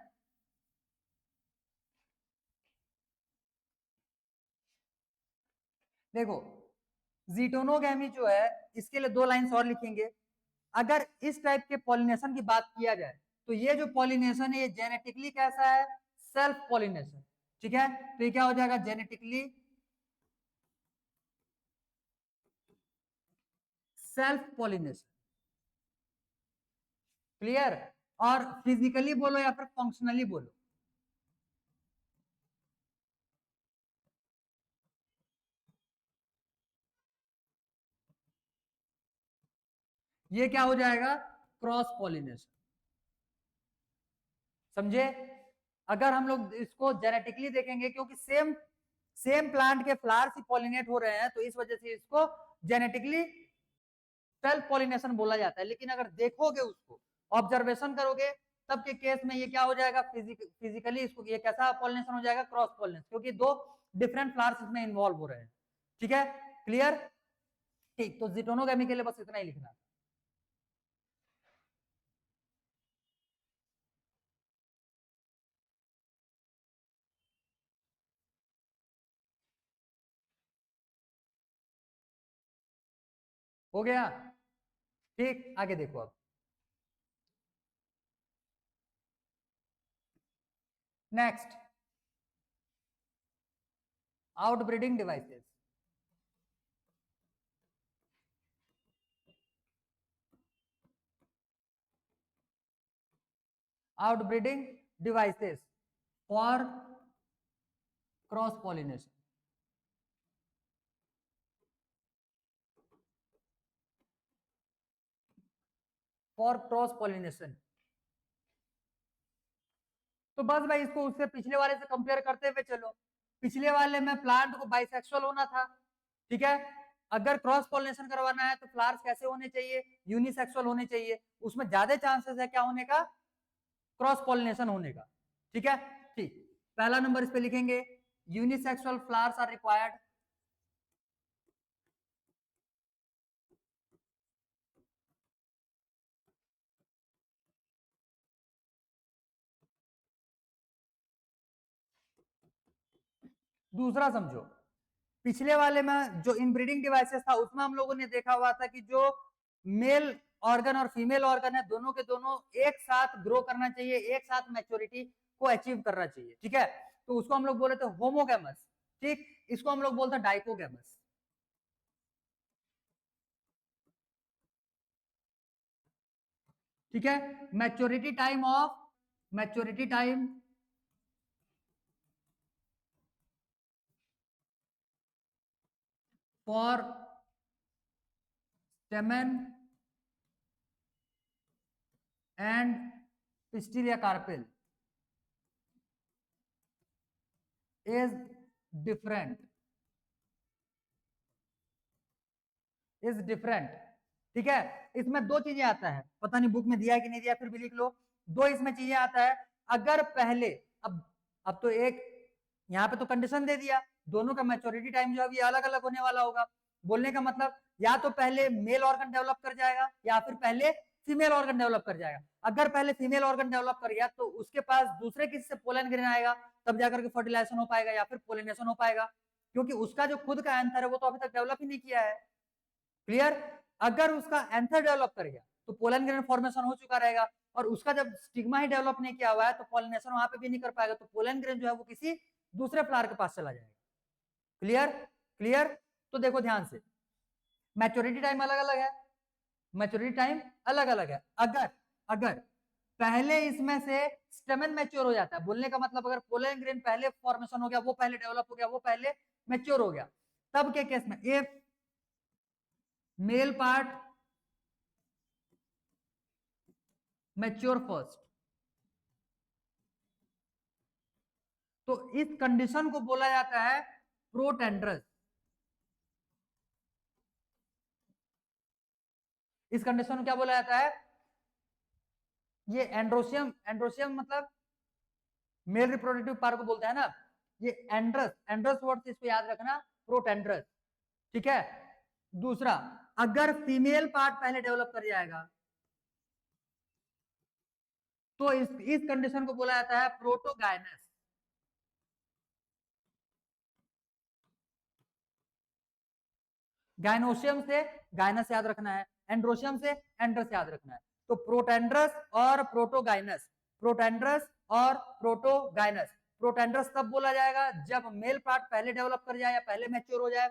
देखो जीटोनोगैमी जो है इसके लिए 2 लाइन्स और लिखेंगे। अगर इस टाइप के पॉलिनेशन की बात किया जाए तो ये जो पॉलिनेशन है ये जेनेटिकली कैसा है, सेल्फ पॉलिनेशन। ठीक है, तो ये क्या हो जाएगा, जेनेटिकली सेल्फ पॉलिनेशन। क्लियर। और फिजिकली बोलो या फिर फंक्शनली बोलो, ये क्या हो जाएगा, क्रॉस पॉलिनेशन। समझे। अगर हम लोग इसको जेनेटिकली देखेंगे, क्योंकि सेम सेम प्लांट के फ्लावर्स ही पॉलिनेट हो रहे हैं, तो इस वजह से इसको जेनेटिकली सेल्फ पॉलिनेशन बोला जाता है। लेकिन अगर देखोगे उसको, ऑब्जर्वेशन करोगे, तब के केस में ये क्या हो जाएगा, फिजिकली इसको ये कैसा पॉलिनेशन हो जाएगा, क्रॉस पॉलिनेशन, क्योंकि 2 डिफरेंट फ्लावर्स इसमें इन्वॉल्व हो रहे हैं। ठीक है, क्लियर। ठीक, तो जीटोनोगैमी के लिए बस इतना ही लिखना। हो गया। ठीक, आगे देखो अब। Next, outbreeding devices. Outbreeding devices for cross pollination. For cross pollination, तो बस भाई इसको उससे पिछले वाले से कंपेयर करते हुए चलो। पिछले वाले में प्लांट को बाइसेक्सुअल होना था, ठीक है। अगर क्रॉस पॉलिनेशन करवाना है तो फ्लावर्स कैसे होने चाहिए, यूनिसेक्सुअल होने चाहिए। उसमें ज्यादा चांसेस है क्या होने का, क्रॉस पॉलिनेशन होने का। ठीक है, ठीक। पहला नंबर इस पे लिखेंगे, यूनिसेक्सुअल फ्लावर्स आर रिक्वायर्ड। दूसरा समझो, पिछले वाले में जो इनब्रीडिंग डिवाइसेस था उसमें हम लोगों ने देखा हुआ था कि जो मेल ऑर्गन और फीमेल ऑर्गन है दोनों के दोनों एक साथ ग्रो करना चाहिए, एक साथ मैच्योरिटी को अचीव करना चाहिए। ठीक है, तो उसको हम लोग बोले थे होमोगैमस। ठीक, इसको हम लोग बोलते हैं डाइकोगैमस। ठीक है, maturity time for stamen and pistil या carpel is different, is different. ठीक है, इसमें 2 चीजें आता है, पता नहीं बुक में दिया है कि नहीं दिया, फिर भी लिख लो। 2 इसमें चीजें आता है। अगर पहले, अब तो एक यहाँ पे तो कंडीशन दे दिया, दोनों का मैच्योरिटी टाइम जो है ये अलग अलग होने वाला होगा। बोलने का मतलब या तो पहले मेल ऑर्गन डेवलप कर जाएगा या फिर पहले फीमेल ऑर्गन डेवलप कर जाएगा। अगर पहले फीमेल ऑर्गन डेवलप कर गया तो उसके पास दूसरे किसी से पोलन ग्रेन आएगा, तब जाकर के फर्टिलाइजेशन हो पाएगा या फिर पोलिनेशन हो पाएगा, क्योंकि उसका जो खुद का एंथर है वो तो अभी तक डेवलप ही नहीं किया है। क्लियर। अगर उसका एंथर डेवलप कर गया तो पोलन ग्रेन फॉर्मेशन हो चुका रहेगा, और उसका जब स्टिग्मा ही डेवलप नहीं किया हुआ है तो पॉलिनेशन वहां पे भी नहीं कर पाएगा, तो पोलन ग्रेन जो है वो किसी दूसरे फ्लावर के पास चला जाएगा। Clear, clear. तो देखो ध्यान से, मैच्योरिटी टाइम अलग अलग है, मैच्योरिटी टाइम अलग अलग है। अगर अगर पहले इसमें से स्टेमन मैच्योर हो जाता है, बोलने का मतलब अगर पोलन ग्रेन पहले फॉर्मेशन हो गया, वो पहले डेवलप हो गया, वो पहले मैच्योर हो गया, तब के केस में if male part mature first, तो इस कंडीशन को बोला जाता है प्रोटेंड्रस। इस कंडीशन को क्या बोला जाता है, ये एंड्रोसियम, एंड्रोसियम मतलब मेल रिप्रोडक्टिव पार्ट को बोलते हैं ना, ये एंड्रस, एंड्रस वर्ड इसको याद रखना, प्रोटेंड्रस। ठीक है। दूसरा, अगर फीमेल पार्ट पहले डेवलप कर जाएगा तो इस कंडीशन को बोला जाता है प्रोटोगाइनस। गाइनोशियम से गाइनस याद रखना है, एंड्रोशियम से एंड्रस याद रखना है। तो प्रोटेंड्रस और प्रोटोगाइनस, प्रोटेंड्रस और प्रोटोगाइनस। प्रोटेंड्रस तब बोला जाएगा जब मेल पार्ट पहले डेवलप कर जाए या पहले मैच्योर हो जाए।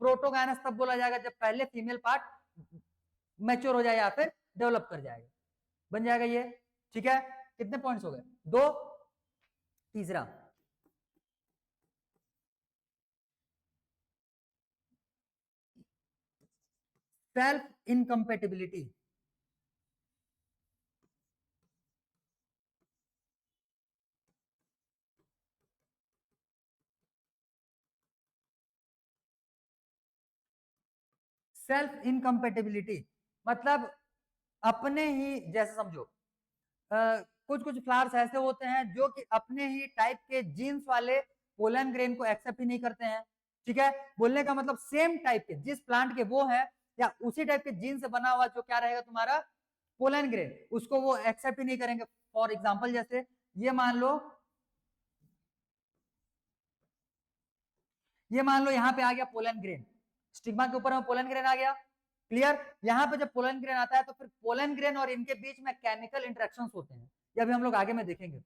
प्रोटोगाइनस तब बोला जाएगा जब पहले फीमेल पार्ट मैच्योर हो जाए या फिर डेवलप कर जाएगा। बन जाएगा ये, ठीक है। कितने पॉइंट्स हो गए? 2। तीसरा, सेल्फ इनकम्पेटिबिलिटी। सेल्फ इनकम्पेटिबिलिटी मतलब अपने ही, जैसे समझो कुछ कुछ फ्लावर्स ऐसे होते हैं जो कि अपने ही टाइप के जीन्स वाले पोलन ग्रेन को एक्सेप्ट ही नहीं करते हैं, ठीक है। बोलने का मतलब सेम टाइप के जिस प्लांट के वो है या उसी टाइप के जीन से बना हुआ जो क्या रहेगा तुम्हारा पोलन ग्रेन, उसको वो एक्सेप्ट ही नहीं करेंगे। फॉर एग्जाम्पल जैसे ये मान लो यहाँ पे आ गया पोलन ग्रेन, स्टिग्मा के ऊपर में पोलन ग्रेन आ गया, क्लियर। यहाँ पे जब पोलन ग्रेन आता है तो फिर पोलन ग्रेन और इनके बीच में केमिकल इंटरेक्शंस होते हैं, ये अभी हम लोग आगे में देखेंगे,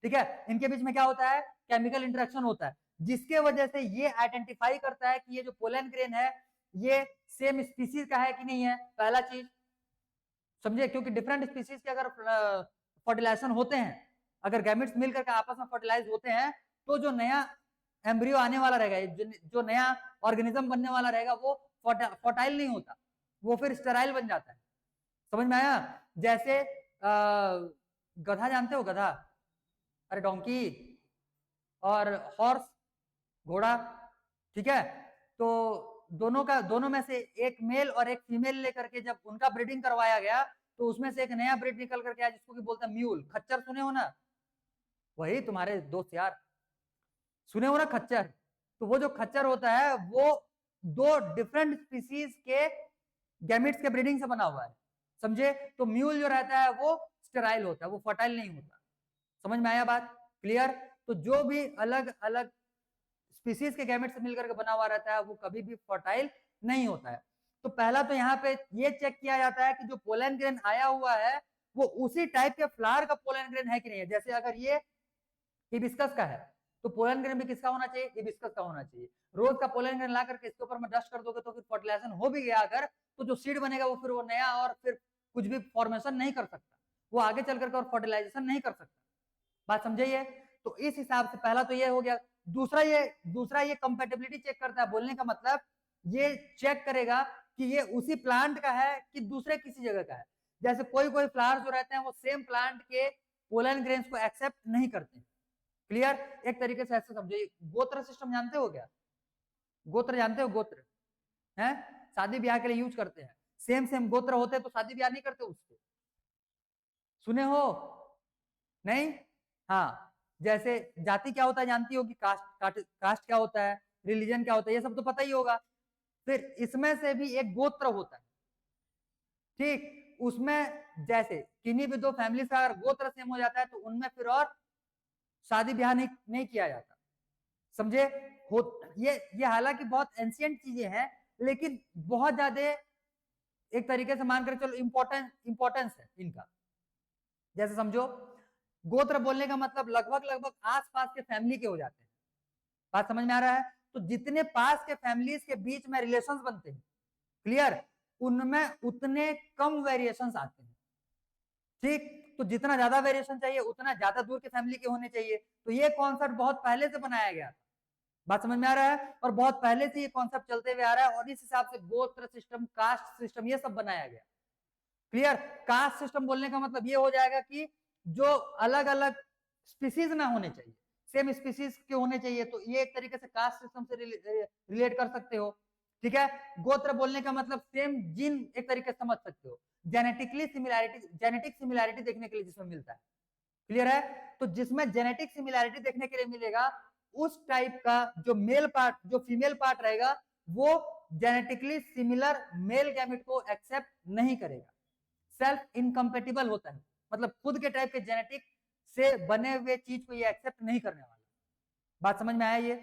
ठीक है। इनके बीच में क्या होता है? केमिकल इंटरेक्शन होता है, जिसके वजह से ये आइडेंटिफाई करता है कि ये जो पोलन ग्रेन है ये सेम स्पीसीज का है कि नहीं है, पहला चीज समझे। क्योंकि डिफरेंट स्पीसीज के अगर फर्टिलाइजेशन होते हैं, अगर गैमेट्स मिलकर आपस में फर्टिलाइज होते हैं, तो जो नया एम्ब्रियो आने वाला रहेगा, जो नया ऑर्गेनिज्म बनने वाला रहेगा, वो फर्टाइल नहीं होता, वो फिर स्टेराइल बन जाता है। समझ में आया? जैसे गधा जानते हो, गधा, अरे डोंकी और हॉर्स, घोड़ा, ठीक है। तो दोनों में से एक मेल और एक फीमेल लेकर के जब उनका ब्रीडिंग करवाया गया तो उसमें से एक नया ब्रीड निकल करके आया जिसको कि बोलते हैं म्यूल। खच्चर सुने हो ना, वही तुम्हारे दोस्त यार, सुने हो ना खच्चर। तो वो जो खच्चर होता है वो 2 डिफरेंट स्पीसीज के गैमेट्स के ब्रीडिंग से बना हुआ है, समझे। तो म्यूल जो रहता है वो स्टेराइल होता है, वो फर्टाइल नहीं होता। समझ में आया बात? क्लियर। तो जो भी अलग अलग स्पीसीज के गैमेट से मिलकर के बना हुआ रहता है वो कभी भी फर्टाइल नहीं होता है। तो पहला तो यहाँ पे ये चेक किया जाता है कि जो पोलन ग्रेन आया हुआ है वो उसी टाइप के फ्लावर का पोलन ग्रेन है कि नहीं है। जैसे अगर ये हिबिस्कस का है तो पोलन ग्रेन भी किसका होना चाहिए? हिबिस्कस का होना चाहिए। रोज का पोलन ग्रेन ला करके इसके ऊपर में डस्ट कर दोगे तो फिर फर्टिलाइजेशन हो भी गया अगर, तो जो सीड बनेगा वो फिर वो नया और फिर कुछ भी फॉर्मेशन नहीं कर सकता, वो आगे चल करके और फर्टिलाइजेशन नहीं कर सकता। बात समझिए। तो इस हिसाब से पहला तो ये हो गया। दूसरा ये कंपैटिबिलिटी चेक करता है, बोलने का मतलब ये चेक करेगा कि ये उसी प्लांट का है कि दूसरे किसी जगह का है। जैसे कोई कोई फ्लावर जो रहते हैं वो सेम प्लांट के पोलन ग्रेन्स को एक्सेप्ट नहीं करते। क्लियर। एक तरीके से ऐसे समझिए, गोत्र सिस्टम जानते हो क्या? गोत्र जानते हो? गोत्र है शादी ब्याह के लिए यूज करते हैं। सेम सेम गोत्र होते हैं तो शादी ब्याह नहीं करते उससे, सुने हो? नहीं। हाँ, जैसे जाति क्या होता है जानती होगी, कास्ट क्या होता है, रिलीजन क्या होता है, ये सब तो पता ही होगा। फिर इसमें से भी एक गोत्र होता है, ठीक। उसमें जैसे किन्हीं भी 2 फैमिली का अगर गोत्र सेम हो जाता है तो उनमें फिर और शादी ब्याह नहीं किया जाता, समझे। ये हालांकि बहुत एंशिएंट चीजें हैं लेकिन बहुत ज्यादा एक तरीके से मानकर चलो इंपॉर्टेंस है इनका। जैसे समझो, गोत्र बोलने का मतलब लगभग आसपास के फैमिली के हो जाते हैं। बात समझ में आ रहा है? तो जितने पास के फैमिलीज के बीच में रिलेशंस बनते हैं, क्लियर, उनमें उतने कम वेरिएशंस आते हैं, ठीक। तो जितना ज्यादा वेरिएशन चाहिए उतना ज्यादा दूर के फैमिली के होने चाहिए। तो ये कॉन्सेप्ट बहुत पहले से बनाया गया था। बात समझ में आ रहा है? और बहुत पहले से ये कॉन्सेप्ट चलते हुए आ रहा है और इस हिसाब से गोत्र सिस्टम, कास्ट सिस्टम, ये सब बनाया गया। क्लियर। कास्ट सिस्टम बोलने का मतलब ये हो जाएगा कि जो अलग अलग स्पीसीज ना होने चाहिए, सेम स्पीसीज के होने चाहिए, तो ये एक तरीके से कास्ट सिस्टम से रिलेट कर सकते हो, ठीक है। गोत्र बोलने का मतलब सेम जीन एक तरीके से समझ सकते हो, जेनेटिक सिमिलैरिटी देखने के लिए जिसमें मिलता है, क्लियर है। तो जिसमें जेनेटिक सिमिलैरिटी देखने के लिए मिलेगा उस टाइप का जो मेल पार्ट, जो फीमेल पार्ट रहेगा वो जेनेटिकली सिमिलर मेल गैमेट को एक्सेप्ट नहीं करेगा, सेल्फ इनकम्पेटिबल होता है। मतलब खुद के टाइप के जेनेटिक से बने हुए चीज को ये एक्सेप्ट नहीं करने वाला। बात समझ में आया ये?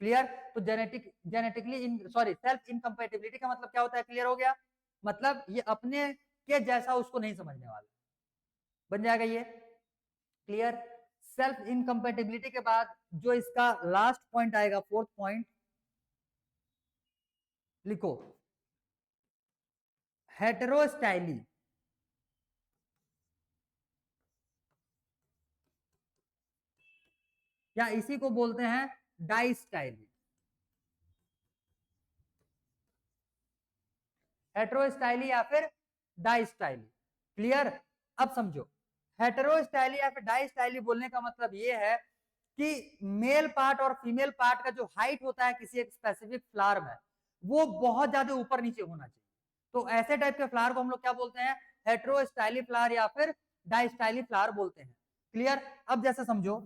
क्लियर? तो जेनेटिकली सॉरी सेल्फ इनकम्पेटिबिलिटी का मतलब क्या होता है? क्लियर हो गया? मतलब ये अपने के जैसा उसको नहीं समझने वाला। बन जाएगा ये क्लियर? सेल्फ इनकम्पेटिबिलिटी के बाद जो इसका लास्ट पॉइंट आएगा, फोर्थ पॉइंट, लिखो हेटेरोस्टाइली। या इसी को बोलते हैं डाइस्टाइली। हेटेरोस्टाइली या फिर डाइस्टाइली। क्लियर? अब समझो, हेटेरोस्टाइली या फिर डाइस्टाइली बोलने का मतलब ये है कि मेल पार्ट और फीमेल पार्ट का जो हाइट होता है किसी एक स्पेसिफिक फ्लावर में, वो बहुत ज्यादा ऊपर नीचे होना चाहिए। तो ऐसे टाइप के फ्लावर को हम लोग क्या बोलते हैं? हेटेरोस्टाइली फ्लावर या फिर डाइस्टाइली फ्लावर बोलते हैं। क्लियर? अब जैसे समझो,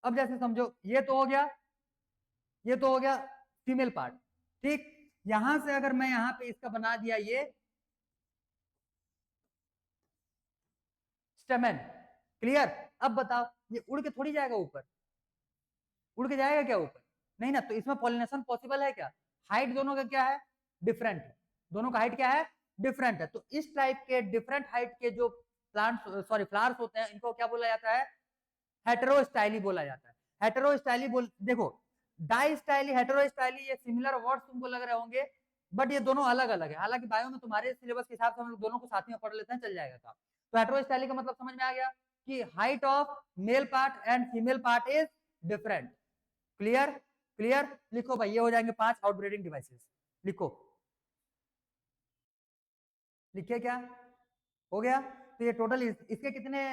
अब जैसे समझो, ये तो हो गया, ये तो हो गया फीमेल पार्ट। ठीक, यहां से अगर मैं यहां पे इसका बना दिया ये स्टेमेन। क्लियर? अब बताओ, ये उड़ के थोड़ी जाएगा ऊपर? उड़ के जाएगा क्या ऊपर? नहीं ना। तो इसमें पॉलिनेशन पॉसिबल है क्या? हाइट दोनों का क्या है? डिफरेंट है। दोनों का हाइट क्या है? डिफरेंट है। तो इस टाइप के डिफरेंट हाइट के जो प्लांट सॉरी फ्लावर्स होते हैं, इनको क्या बोला जाता है? हेटेरोस्टाइली बोला जाता है। हेटेरोस्टाइली बोल, देखो डाइस्टाइली, हेटेरोस्टाइली, ये सिमिलर वर्ड्स तुमको लग रहे होंगे, बट ये दोनों अलग अलग है। हालांकि बायो में तुम्हारे सिलेबस के हिसाब से हम लोग दोनों को साथ में पढ़ लेते हैं, चल जाएगा काम। तो हेटेरोस्टाइली का मतलब समझ में आ गया कि height of male part and female part is different. Clear? Clear? लिखो भाई, ये हो जाएंगे 5 आउटब्रीडिंग डिवाइसेस। लिखो, लिखिए क्या हो गया? तो ये टोटल इसके कितने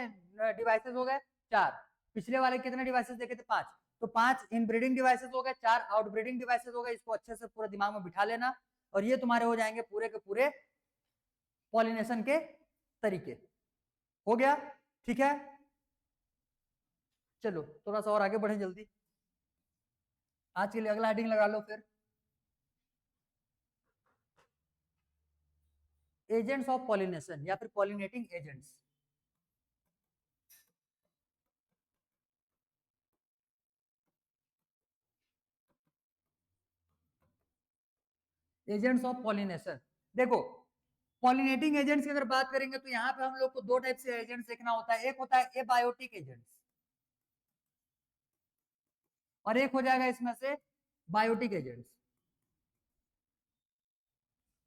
डिवाइसेस हो गए? 4। पिछले वाले कितने डिवाइसेस देखे थे? 5। तो 5 इनब्रीडिंग डिवाइसेस हो गए, 4 आउटब्रीडिंग डिवाइसेस हो गए। इसको अच्छे से पूरे दिमाग में बिठा लेना, और ये तुम्हारे हो जाएंगे पूरे के पूरे पॉलिनेशन के तरीके। हो गया? ठीक है, चलो थोड़ा सा और आगे बढ़े जल्दी। आज के लिए अगला हेडिंग लगा लो फिर, एजेंट्स ऑफ पॉलिनेशन या फिर pollinating agents. Agents of pollination, देखो पॉलिनेटिंग एजेंट्स की अगर बात करेंगे तो यहाँ पे हम लोग को दो टाइप से एजेंट्स देखना होता है। एक होता है एबायोटिक एजेंट्स, और एक हो जाएगा इसमें से बायोटिक एजेंट्स।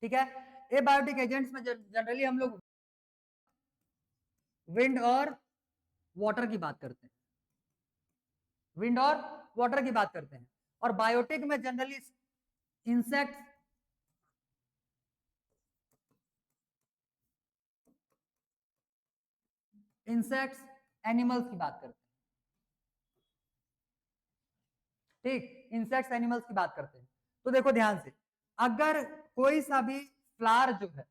ठीक है? एबायोटिक एजेंट्स में जनरली हम लोग विंड और वाटर की बात करते हैं, विंड और वाटर की बात करते हैं। और बायोटिक में जनरली इंसेक्ट्स, इंसेक्ट्स, एनिमल्स की बात करते हैं। ठीक, इंसेक्ट्स एनिमल्स की बात करते हैं। तो देखो ध्यान से, अगर कोई सा भी फ्लावर जो है,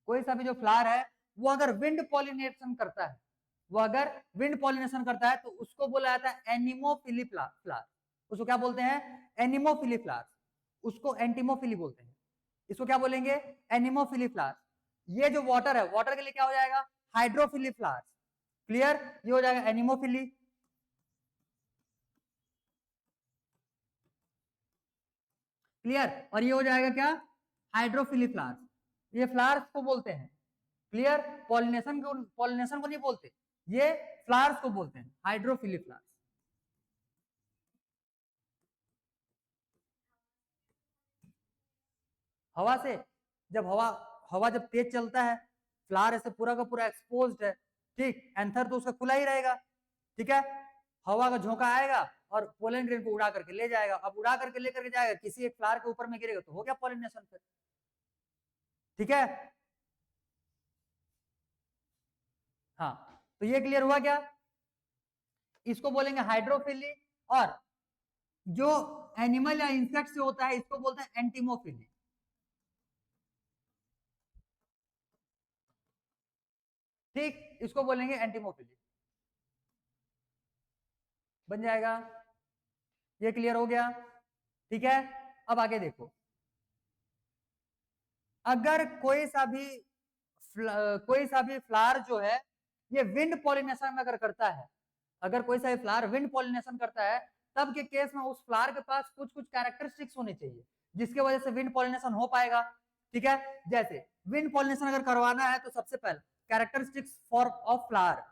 कोई सा भी जो फ्लावर है, वो अगर विंड पॉलिनेशन करता है, वो अगर विंड पॉलिनेशन करता है, तो उसको बोला जाता है एनिमोफिली फ्लावर। उसको क्या बोलते हैं? Anemophily flower. उसको एंटीमोफिली बोलते हैं। इसको क्या बोलेंगे? Anemophily flower. ये जो वाटर है, वाटर के लिए क्या हो जाएगा? Hydrophily flower. क्लियर? ये हो जाएगा एनिमोफिली। क्लियर? और ये हो जाएगा क्या? Hydrophily flowers. ये फ्लावर्स को बोलते हैं। क्लियर? पॉलिनेशन को नहीं बोलते, ये फ्लावर्स को बोलते हैं हाइड्रोफिली फ्लावर्स। हवा से, जब हवा हवा जब तेज चलता है, फ्लावर ऐसे पूरा का पूरा एक्सपोज्ड है, ठीक, एंथर तो उसका खुला ही रहेगा। ठीक है? हवा का झोंका आएगा और पोलन ग्रेन को उड़ा करके ले जाएगा। अब उड़ा करके लेकर के जाएगा, किसी एक फ्लावर के ऊपर में गिरेगा, तो हो गया पॉलिनेशन फिर। ठीक है? हाँ, तो ये क्लियर हुआ क्या? इसको बोलेंगे हाइड्रोफिली। और जो एनिमल या इंसेक्ट से होता है, इसको बोलते हैं एंटीमोफिली। ठीक, इसको बोलेंगे एंटीमोफिली। बन जाएगा। ये क्लियर हो गया? ठीक है, अब आगे देखो, अगर कोई सा भी फ्लावर जो है ये विंड पॉलिनेशन अगर करता है, अगर कोई सा भी फ्लावर विंड पॉलिनेशन करता है, तब के केस में उस फ्लावर के पास कुछ कुछ कैरेक्टरिस्टिक्स होने चाहिए जिसके वजह से विंड पॉलिनेशन हो पाएगा। ठीक है, जैसे विंड पॉलिनेशन अगर करवाना है तो सबसे पहले कैरेक्टरिस्टिक्स फॉर ऑफ फ्लावर,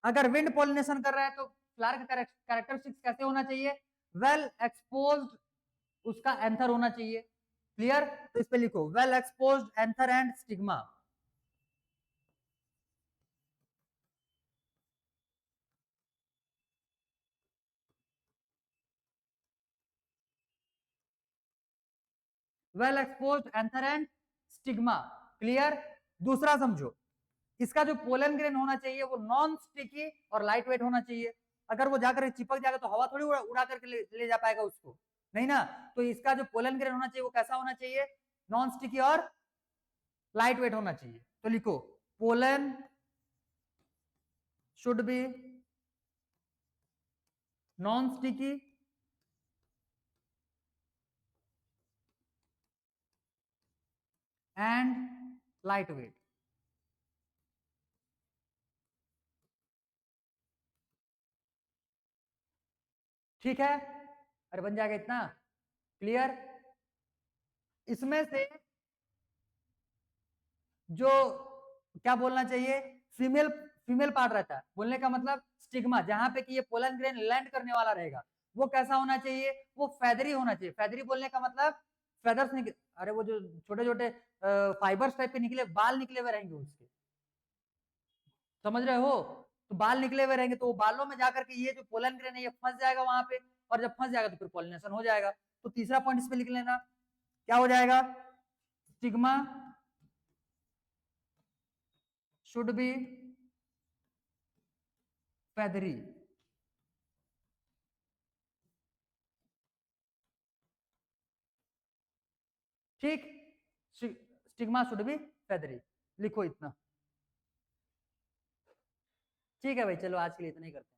अगर विंड पॉलिनेशन कर रहा है तो फ्लावर का कैरेक्टरिस्टिक्स कैसे होना चाहिए? वेल एक्सपोज्ड उसका एंथर होना चाहिए। क्लियर? तो इस पे लिखो well exposed anther and stigma. Well exposed anther and stigma. Clear? दूसरा समझो, इसका जो पोलन ग्रेन होना चाहिए वो नॉन स्टिकी और लाइट वेट होना चाहिए। अगर वो जाकर चिपक जाएगा तो हवा थोड़ी उड़ा करके ले जा पाएगा उसको, नहीं ना। तो इसका जो पोलन ग्रेन होना चाहिए वो कैसा होना चाहिए? नॉन स्टिकी और लाइट वेट होना चाहिए। तो लिखो pollen should be non sticky and light weight. ठीक है, अरे बन जाएगा इतना। क्लियर? इसमें से जो क्या बोलना चाहिए, फीमेल फीमेल पार्ट रहता है, बोलने का मतलब स्टिग्मा, जहां पे कि ये पोलन ग्रेन लैंड करने वाला रहेगा, वो कैसा होना चाहिए? वो फेदरी होना चाहिए। फेदरी बोलने का मतलब फेदर्स निकले, अरे वो जो छोटे छोटे फाइबर्स टाइप के निकले बाल निकले हुए रहेंगे उसके, समझ रहे हो? तो बाल निकले हुए रहेंगे तो वो बालों में जाकर के ये जो पोलन ग्रेन है ये फंस जाएगा वहां पे, और जब फंस जाएगा तो फिर पॉलिनेशन हो जाएगा। तो तीसरा पॉइंट इस पे लिख लेना, क्या हो जाएगा? Stigma should be feathery। ठीक, स्टिग्मा शुड बी feathery, लिखो इतना। ठीक है भाई, चलो आज के लिए इतना ही करते हैं।